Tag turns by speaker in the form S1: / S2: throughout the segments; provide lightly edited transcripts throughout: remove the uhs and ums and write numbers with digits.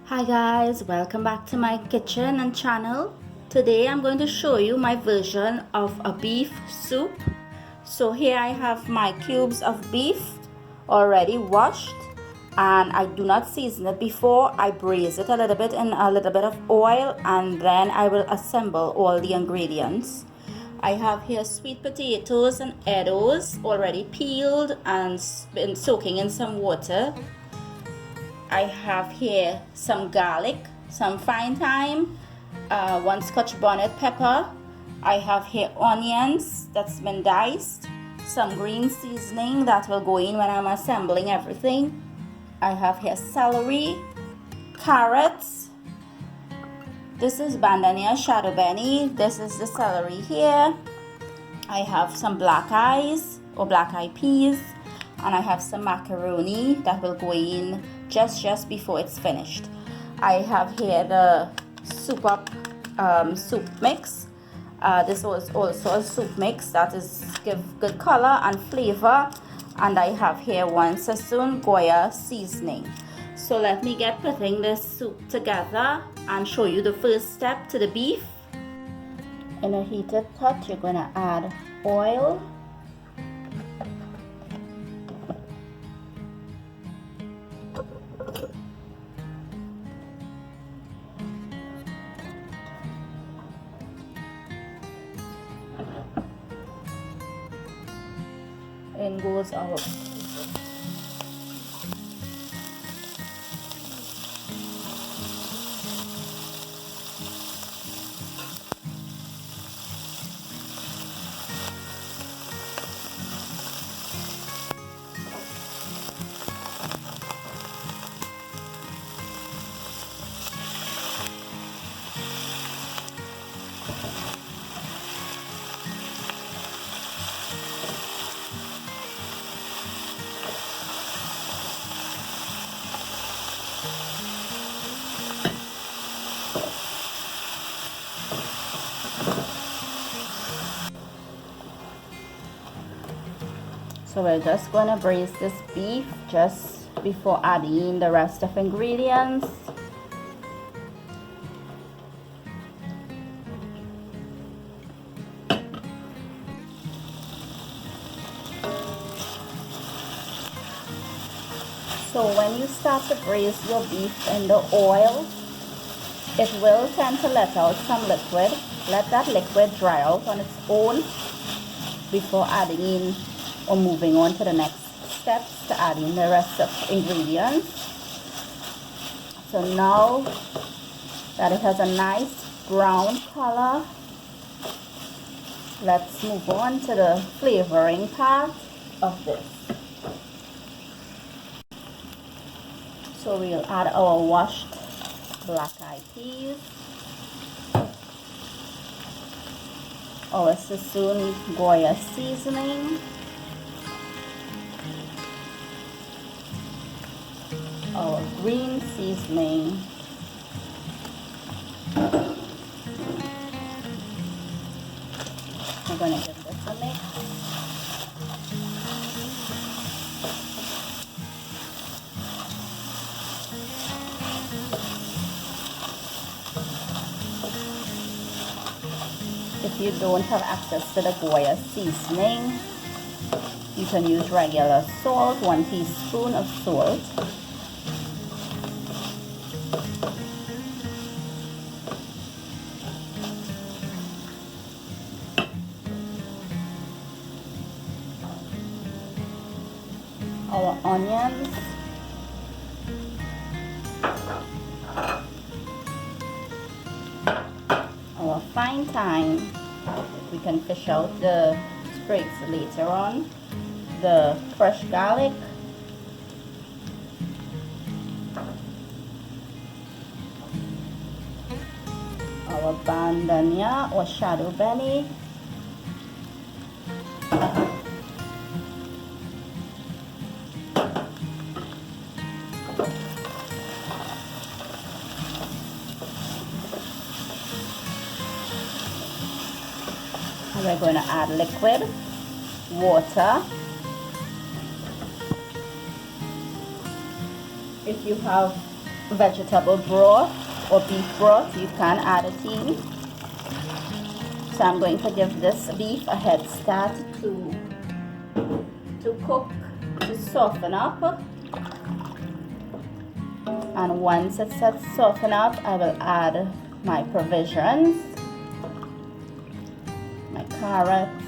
S1: Hi guys, welcome back to my kitchen and channel. Today I'm going to show you my version of a beef soup. So here I have my cubes of beef already washed, and I do not season it before. I braise it a little bit in a little bit of oil, and then I will assemble all the ingredients. I have here sweet potatoes and eddos already peeled and been soaking in some water. I have here some garlic, some fine thyme, one scotch bonnet pepper. I have here onions that's been diced, some green seasoning that will go in when I'm assembling everything. I have here celery, carrots. This is bandania shadow benny. This is the celery here. I have some black eyes or black eyed peas, and I have some macaroni that will go in just before it's finished. I have here the soup mix. This was also a soup mix that is give good color and flavor, and I have here one Sassoon Goya seasoning. So let me get putting this soup together and show you the first step to the beef. In a heated pot, you're going to add oil. In goes our So we're just going to braise this beef just before adding in the rest of ingredients. So when you start to braise your beef in the oil, it will tend to let out some liquid. Let that liquid dry out on its own before adding in or moving on to the next steps to add in the rest of ingredients. So now that it has a nice brown color, let's move on to the flavoring part of this. So we'll add our washed black eyed peas, our Sassoon Goya seasoning, our green seasoning, we're going to give this a mix. If you don't have access to the Goya seasoning, you can use regular salt, 1 teaspoon of salt. Our onions, our fine thyme. We can fish out the sprigs later on. The fresh garlic, our bandania or shadow benny, and we're going to add liquid water. If you have vegetable broth or beef broth, you can add it in. So I'm going to give this beef a head start to cook, to soften up. And once it starts to soften up, I will add my provisions, my carrots,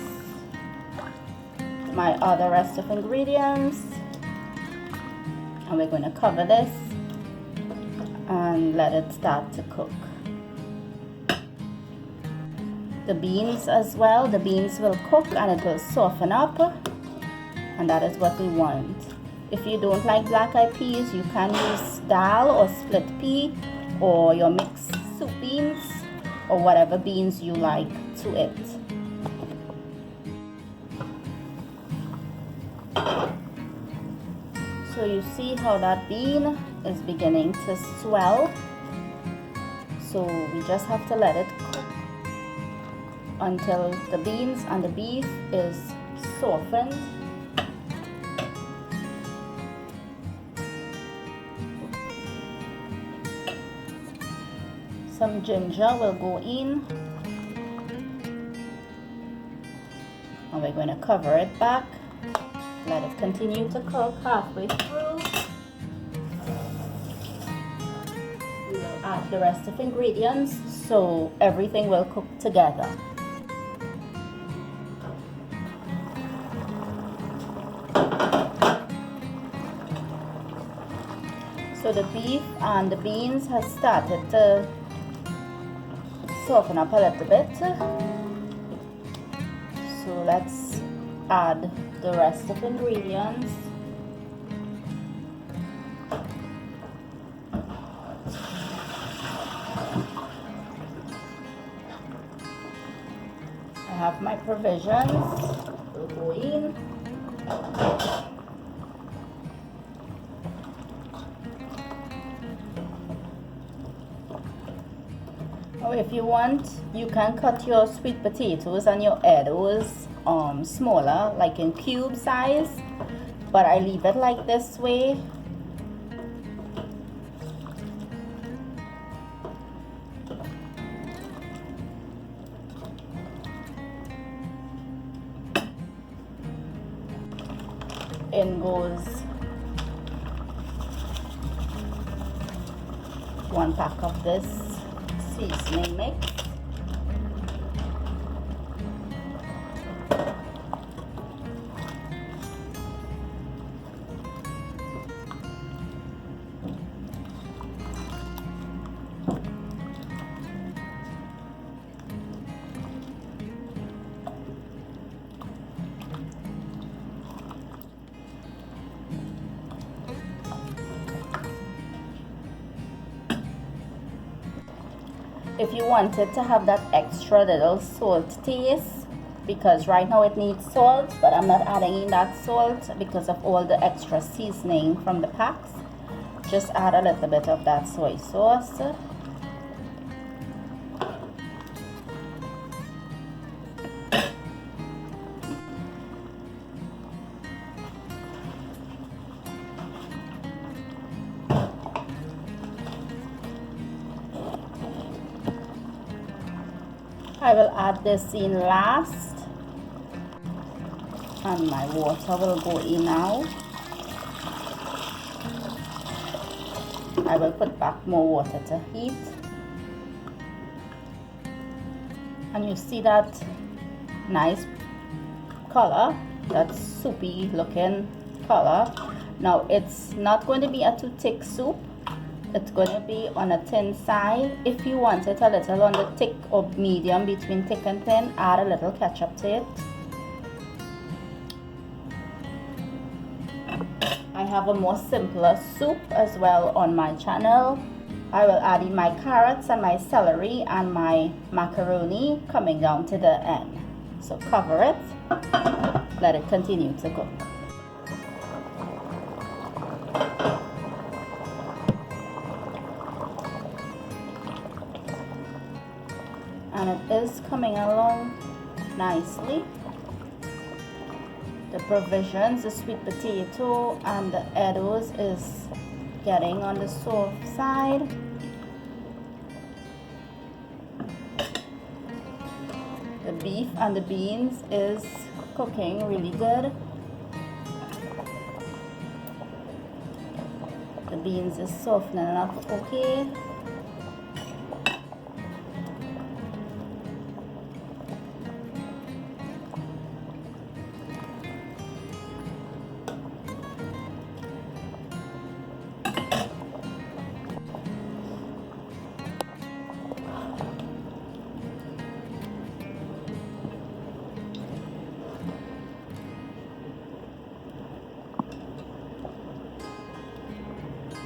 S1: my other rest of ingredients, and we're going to cover this and let it start to cook. The beans as well, the beans will cook and it will soften up, and that is what we want. If you don't like black eyed peas, you can use dal or split pea or your mixed soup beans or whatever beans you like to it. So you see how that bean is beginning to swell. So we just have to let it cook until the beans and the beef is softened. Some ginger will go in, and we're going to cover it back. Let it continue to cook halfway through. We will add the rest of ingredients so everything will cook together. So the beef and the beans have started to soften up a little bit. So let's add the rest of ingredients. I have my provisions. We'll go in. Or if you want, you can cut your sweet potatoes and your eddos smaller, like in cube size, but I leave it like this way. In goes 1 pack of this seasoning mix. If you wanted to have that extra little salt taste, because right now it needs salt, but I'm not adding in that salt because of all the extra seasoning from the packs, just add a little bit of that soy sauce. I will add this in last, and my water will go in now. I will put back more water to heat, and you see that nice color, that soupy looking color. Now it's not going to be a too thick soup. It's going to be on a thin side. If you want it a little on the thick or medium, between thick and thin, add a little ketchup to it. I have a more simpler soup as well on my channel. I will add in my carrots and my celery and my macaroni coming down to the end. So cover it, let it continue to cook. And it is coming along nicely. The provisions, the sweet potato and the eddos is getting on the soft side. The beef and the beans is cooking really good. The beans is softening up okay.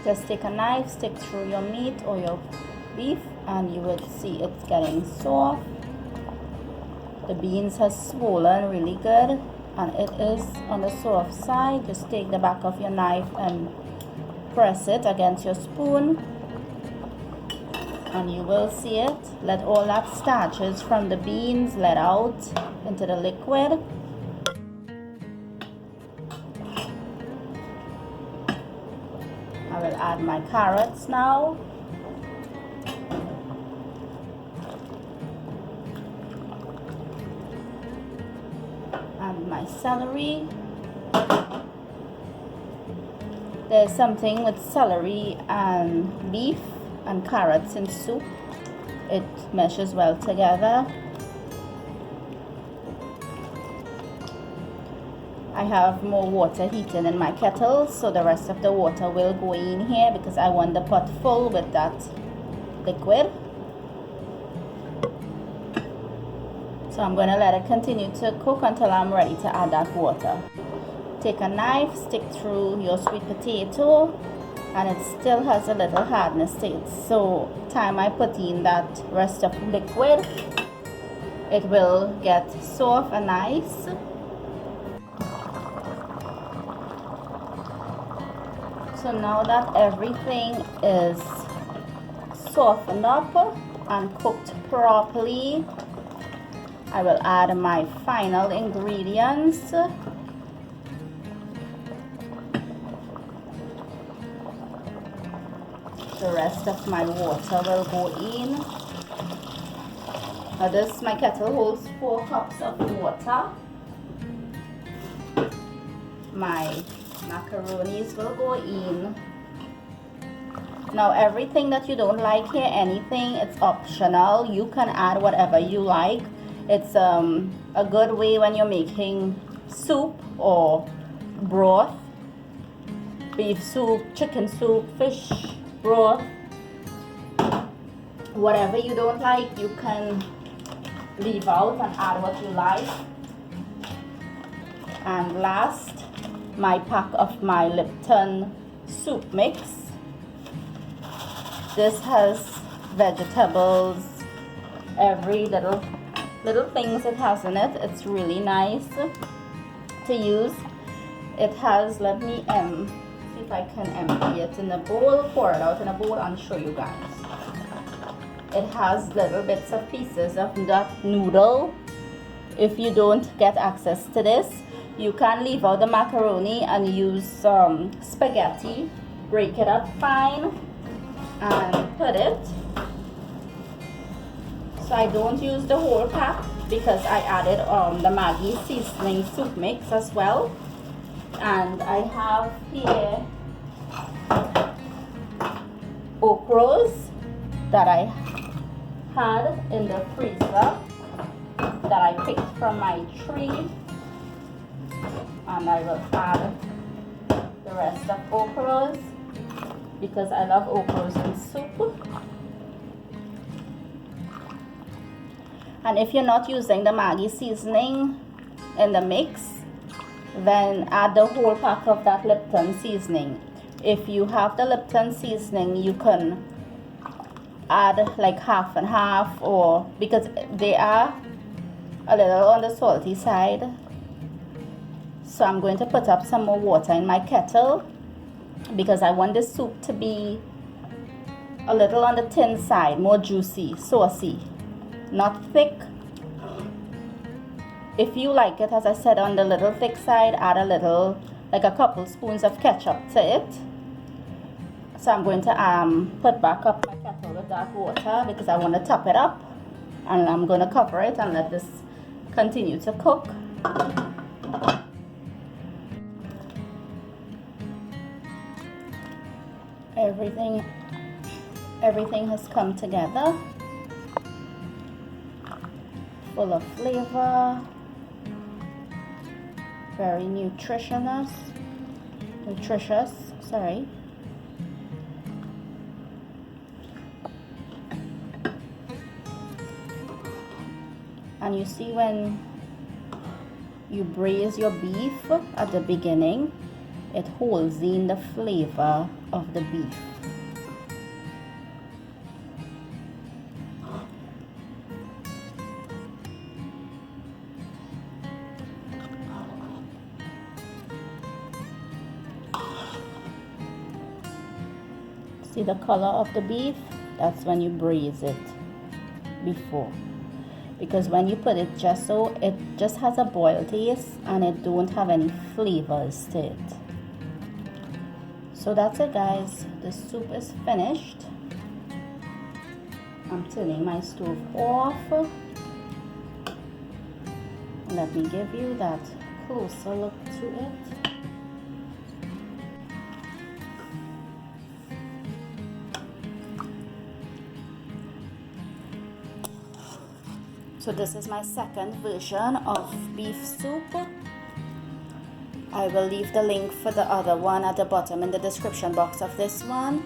S1: Just take a knife, stick through your meat or your beef, and you will see it's getting soft. The beans has swollen really good, and it is on the soft side. Just take the back of your knife and press it against your spoon, and you will see it. Let all that starches from the beans let out into the liquid. I will add my carrots now. And my celery. There's something with celery and beef and carrots in soup. It meshes well together. I have more water heating in my kettle, so the rest of the water will go in here because I want the pot full with that liquid. So I'm going to let it continue to cook until I'm ready to add that water. Take a knife, stick through your sweet potato, and it still has a little hardness to it. So time I put in that rest of liquid, it will get soft and nice. So now that everything is softened up and cooked properly, I will add my final ingredients. The rest of my water will go in. Now my kettle holds 4 cups of water. My macaronis will go in. Now everything that you don't like here, anything, it's optional. You can add whatever you like. It's a good way when you're making soup or broth, beef soup, chicken soup, fish broth. Whatever you don't like, you can leave out and add what you like. And last, my pack of my Lipton soup mix. This has vegetables, every little things it has in it. It's really nice to use. It has, let me see if I can empty it in a bowl, pour it out in a bowl and show you guys. It has little bits of pieces of that noodle. If you don't get access to this, you can leave out the macaroni and use spaghetti, break it up fine and put it. So I don't use the whole pack because I added the Maggi seasoning soup mix as well. And I have here okras that I had in the freezer that I picked from my tree. And I will add the rest of okras because I love okras in soup. And if you're not using the Maggi seasoning in the mix, then add the whole pack of that Lipton seasoning. If you have the Lipton seasoning, you can add like half and half, or because they are a little on the salty side. So I'm going to put up some more water in my kettle because I want the soup to be a little on the thin side, more juicy, saucy, not thick. If you like it, as I said, on the little thick side, add a little, like a couple spoons of ketchup to it. So I'm going to put back up my kettle with dark water because I want to top it up, and I'm going to cover it and let this continue to cook. Everything has come together, full of flavor, very nutritious, sorry. And you see, when you braise your beef at the beginning, it holds in the flavor of the beef. See the color of the beef? That's when you braise it before. Because when you put it just so, it just has a boiled taste and it don't have any flavors to it. So that's it, guys. The soup is finished. I'm turning my stove off. Let me give you that closer look to it. So this is my second version of beef soup. I will leave the link for the other one at the bottom in the description box of this one.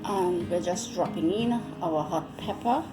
S1: And we're just dropping in our hot pepper.